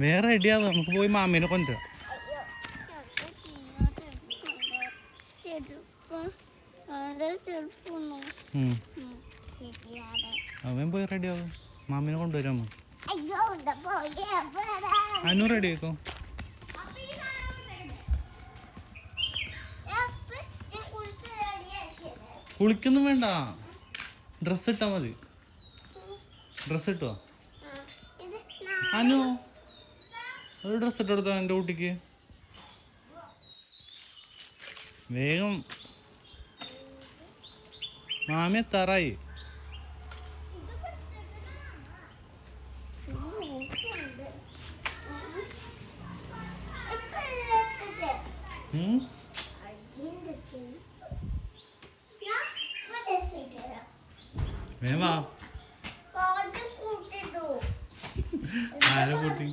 വേറെ റെഡിയാവും, നമുക്ക് പോയി മാമീനെ കൊണ്ടുവരാം. അവൻ പോയി റെഡിയാവും, മാമീനെ കൊണ്ടുവരാമോ? അനു റെഡി ആയിക്കോ. കുളിക്കൊന്നും വേണ്ട, ഡ്രസ്സ് ഇട്ടാ മതി. ഡ്രസ്സ് ഇട്ടോ അനു? ഒരു ഡ്രസ്സ് ഇട്ടെടുത്തോ എൻ്റെ കുട്ടിക്ക്. വേഗം, മാമി എത്താറായി. വേവാ ആരെ കൂട്ടി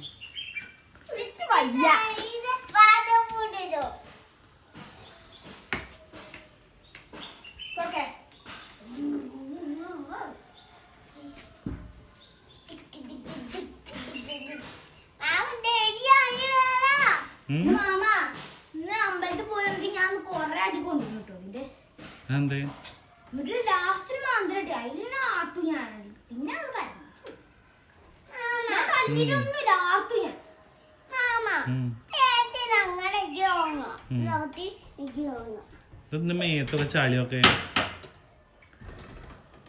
അമ്പലത്തിൽ പോയെങ്കിൽ ഞാൻ കൊറേ അടി കൊണ്ടുവന്നു എന്തേ ലാസ്റ്റിൽ മാന്ത്രിട്ട് അതിന് ആർത്തു ഞാൻ പിന്നെ കണ്ടിട്ടൊന്നുമില്ല ആർത്തു ഞാൻ. മേത്തൊക്കെ ചളിയൊക്കെ